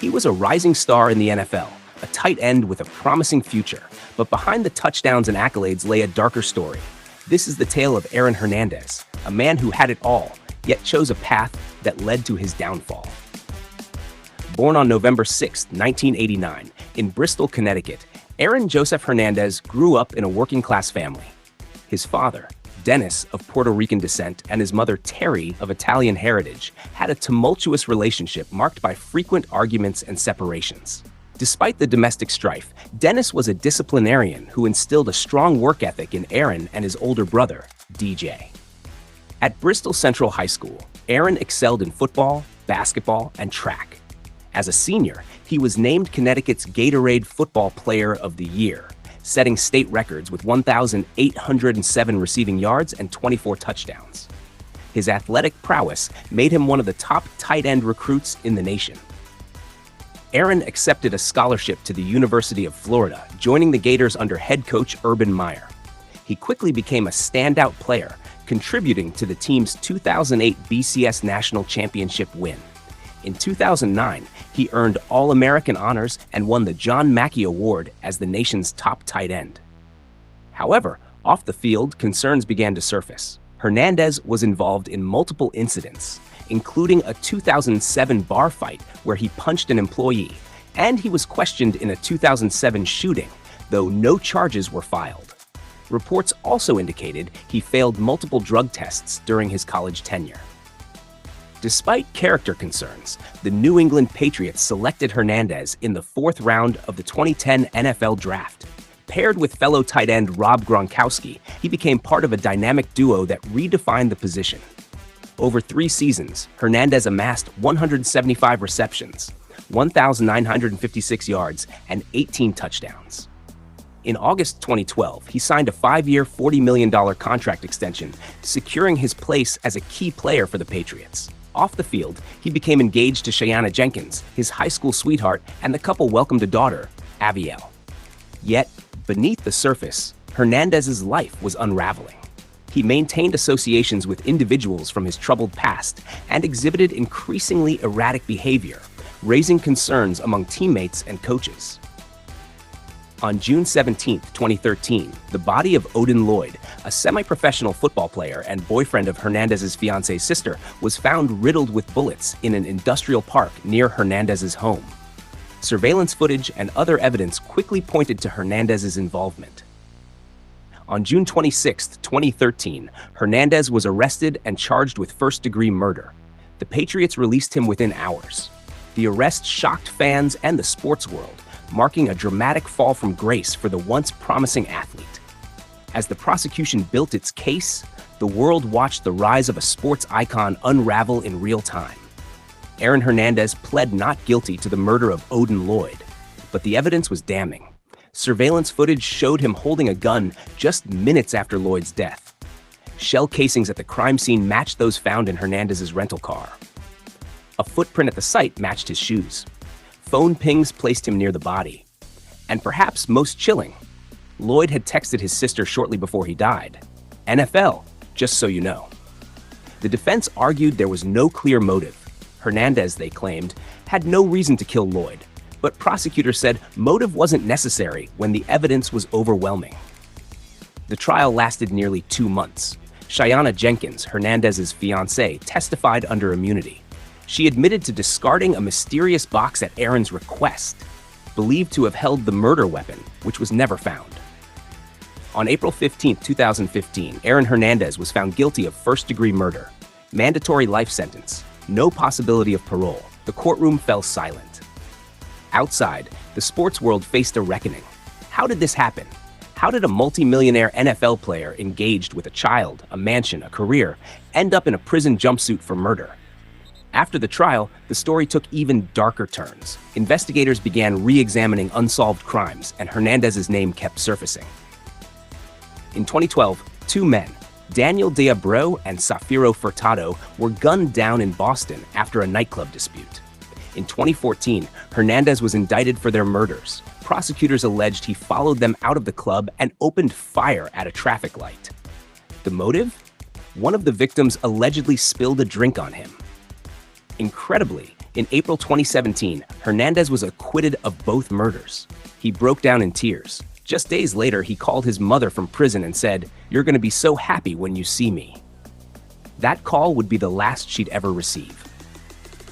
He was a rising star in the NFL, a tight end with a promising future. But behind the touchdowns and accolades lay a darker story. This is the tale of Aaron Hernandez, a man who had it all, yet chose a path that led to his downfall. Born on November 6, 1989, in Bristol, Connecticut, Aaron Joseph Hernandez grew up in a working-class family. His father, Dennis, of Puerto Rican descent, and his mother, Terry, of Italian heritage, had a tumultuous relationship marked by frequent arguments and separations. Despite the domestic strife, Dennis was a disciplinarian who instilled a strong work ethic in Aaron and his older brother, DJ. At Bristol Central High School, Aaron excelled in football, basketball, and track. As a senior, he was named Connecticut's Gatorade Football Player of the Year, setting state records with 1,807 receiving yards and 24 touchdowns. His athletic prowess made him one of the top tight end recruits in the nation. Aaron accepted a scholarship to the University of Florida, joining the Gators under head coach Urban Meyer. He quickly became a standout player, contributing to the team's 2008 BCS National Championship win. In 2009, he earned All-American honors and won the John Mackey Award as the nation's top tight end. However, off the field, concerns began to surface. Hernandez was involved in multiple incidents, including a 2007 bar fight where he punched an employee, and he was questioned in a 2007 shooting, though no charges were filed. Reports also indicated he failed multiple drug tests during his college tenure. Despite character concerns, the New England Patriots selected Hernandez in the 4th round of the 2010 NFL Draft. Paired with fellow tight end Rob Gronkowski, he became part of a dynamic duo that redefined the position. Over 3 seasons, Hernandez amassed 175 receptions, 1,956 yards, and 18 touchdowns. In August 2012, he signed a 5-year, $40 million contract extension, securing his place as a key player for the Patriots. Off the field, he became engaged to Cheyenne Jenkins, his high school sweetheart, and the couple welcomed a daughter, Avielle. Yet, beneath the surface, Hernandez's life was unraveling. He maintained associations with individuals from his troubled past and exhibited increasingly erratic behavior, raising concerns among teammates and coaches. On June 17, 2013, the body of Odin Lloyd, a semi-professional football player and boyfriend of Hernandez's fiance's sister, was found riddled with bullets in an industrial park near Hernandez's home. Surveillance footage and other evidence quickly pointed to Hernandez's involvement. On June 26, 2013, Hernandez was arrested and charged with first-degree murder. The Patriots released him within hours. The arrest shocked fans and the sports world, marking a dramatic fall from grace for the once promising athlete. As the prosecution built its case, the world watched the rise of a sports icon unravel in real time. Aaron Hernandez pled not guilty to the murder of Odin Lloyd, but the evidence was damning. Surveillance footage showed him holding a gun just minutes after Lloyd's death. Shell casings at the crime scene matched those found in Hernandez's rental car. A footprint at the site matched his shoes. Phone pings placed him near the body. And perhaps most chilling, Lloyd had texted his sister shortly before he died. NFL, just so you know. The defense argued there was no clear motive. Hernandez, they claimed, had no reason to kill Lloyd, but prosecutors said motive wasn't necessary when the evidence was overwhelming. The trial lasted nearly 2 months. Cheyenne Jenkins, Hernandez's fiancée, testified under immunity. She admitted to discarding a mysterious box at Aaron's request, believed to have held the murder weapon, which was never found. On April 15, 2015, Aaron Hernandez was found guilty of first-degree murder. Mandatory life sentence, no possibility of parole. The courtroom fell silent. Outside, the sports world faced a reckoning. How did this happen? How did a multi-millionaire NFL player engaged with a child, a mansion, a career, end up in a prison jumpsuit for murder? After the trial, the story took even darker turns. Investigators began re-examining unsolved crimes, and Hernandez's name kept surfacing. In 2012, 2 men, Daniel De Abreu and Safiro Furtado, were gunned down in Boston after a nightclub dispute. In 2014, Hernandez was indicted for their murders. Prosecutors alleged he followed them out of the club and opened fire at a traffic light. The motive? One of the victims allegedly spilled a drink on him. Incredibly, In April 2017, Hernandez was acquitted of both murders. He broke down in tears. Just days later, he called his mother from prison and said, "You're going to be so happy when you see me." That call would be the last she'd ever receive.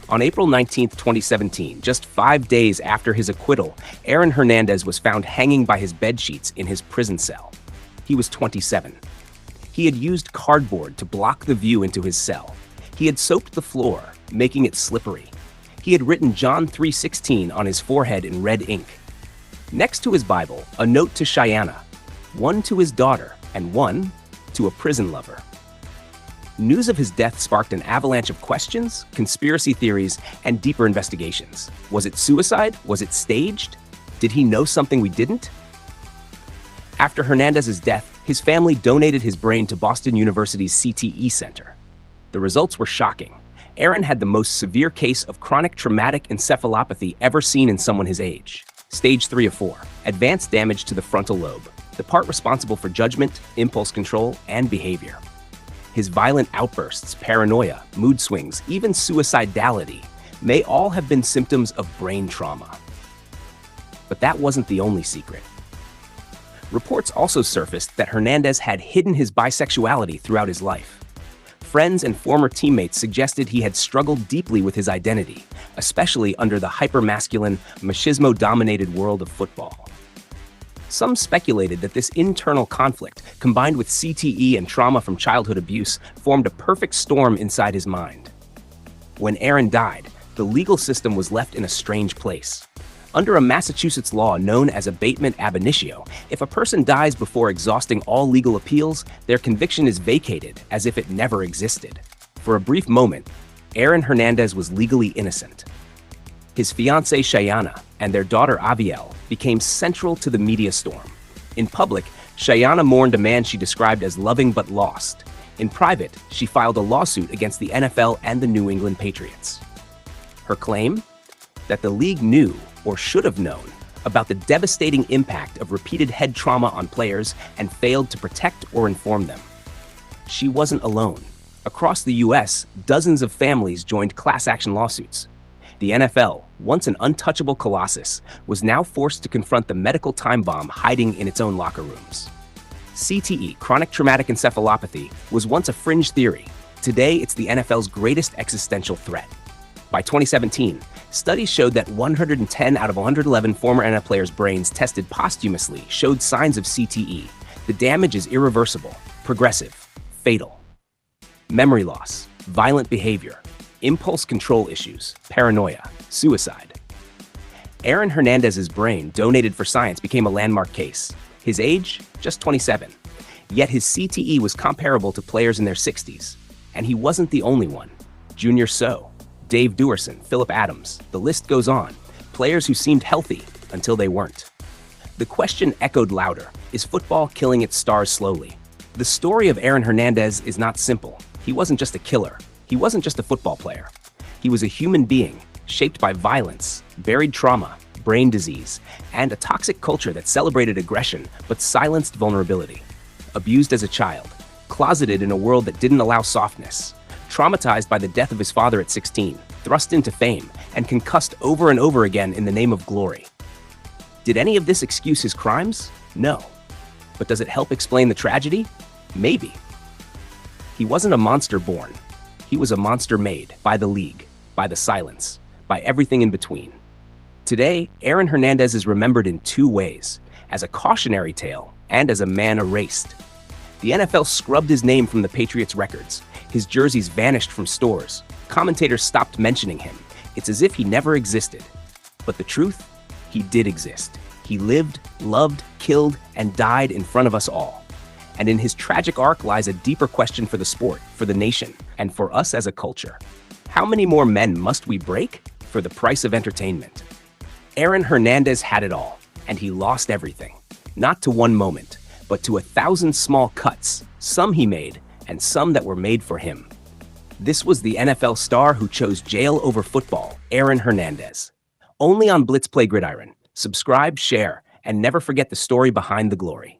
On April 19, 2017, just 5 days after his acquittal, Aaron Hernandez was found hanging by his bedsheets in his prison cell. He was 27. He had used cardboard to block the view into his cell. He had soaped the floor, making it slippery. He had written John 3:16 on his forehead in red ink. Next to his Bible, a note to Cheyenne, one to his daughter, and one to a prison lover. News of his death sparked an avalanche of questions, conspiracy theories, and deeper investigations. Was it suicide? Was it staged? Did he know something we didn't? After Hernandez's death, his family donated his brain to Boston University's CTE Center. The results were shocking. Aaron had the most severe case of chronic traumatic encephalopathy ever seen in someone his age. Stage 3 of 4, advanced damage to the frontal lobe, the part responsible for judgment, impulse control, and behavior. His violent outbursts, paranoia, mood swings, even suicidality may all have been symptoms of brain trauma. But that wasn't the only secret. Reports also surfaced that Hernandez had hidden his bisexuality throughout his life. Friends and former teammates suggested he had struggled deeply with his identity, especially under the hypermasculine, machismo-dominated world of football. Some speculated that this internal conflict, combined with CTE and trauma from childhood abuse, formed a perfect storm inside his mind. When Aaron died, the legal system was left in a strange place. Under a Massachusetts law known as abatement ab initio, if a person dies before exhausting all legal appeals, their conviction is vacated as if it never existed. For a brief moment, Aaron Hernandez was legally innocent. His fiancée Cheyenne and their daughter Aviel became central to the media storm. In public, Cheyenne mourned a man she described as loving but lost. In private, she filed a lawsuit against the NFL and the New England Patriots. Her claim? That the league knew, or should have known, about the devastating impact of repeated head trauma on players and failed to protect or inform them. She wasn't alone. Across the U.S., dozens of families joined class action lawsuits. The NFL, once an untouchable colossus, was now forced to confront the medical time bomb hiding in its own locker rooms. CTE, chronic traumatic encephalopathy, was once a fringe theory. Today, it's the NFL's greatest existential threat. By 2017, studies showed that 110 out of 111 former NFL players' brains tested posthumously showed signs of CTE. The damage is irreversible, progressive, fatal. Memory loss, violent behavior, impulse control issues, paranoia, suicide. Aaron Hernandez's brain, donated for science, became a landmark case. His age? Just 27. Yet his CTE was comparable to players in their 60s. And he wasn't the only one. Junior Seau, Dave Duerson, Philip Adams, the list goes on. Players who seemed healthy until they weren't. The question echoed louder, is football killing its stars slowly? The story of Aaron Hernandez is not simple. He wasn't just a killer. He wasn't just a football player. He was a human being, shaped by violence, buried trauma, brain disease, and a toxic culture that celebrated aggression but silenced vulnerability. Abused as a child, closeted in a world that didn't allow softness, traumatized by the death of his father at 16, thrust into fame, and concussed over and over again in the name of glory. Did any of this excuse his crimes? No. But does it help explain the tragedy? Maybe. He wasn't a monster born. He was a monster made by the league, by the silence, by everything in between. Today, Aaron Hernandez is remembered in two ways, as a cautionary tale and as a man erased. The NFL scrubbed his name from the Patriots' records. His jerseys vanished from stores. Commentators stopped mentioning him. It's as if he never existed. But the truth? He did exist. He lived, loved, killed, and died in front of us all. And in his tragic arc lies a deeper question for the sport, for the nation, and for us as a culture. How many more men must we break for the price of entertainment? Aaron Hernandez had it all, and he lost everything. Not to one moment, but to 1,000 small cuts, some he made, and some that were made for him. This was the NFL star who chose jail over football, Aaron Hernandez. Only on Blitz Play Gridiron. Subscribe, share, and never forget the story behind the glory.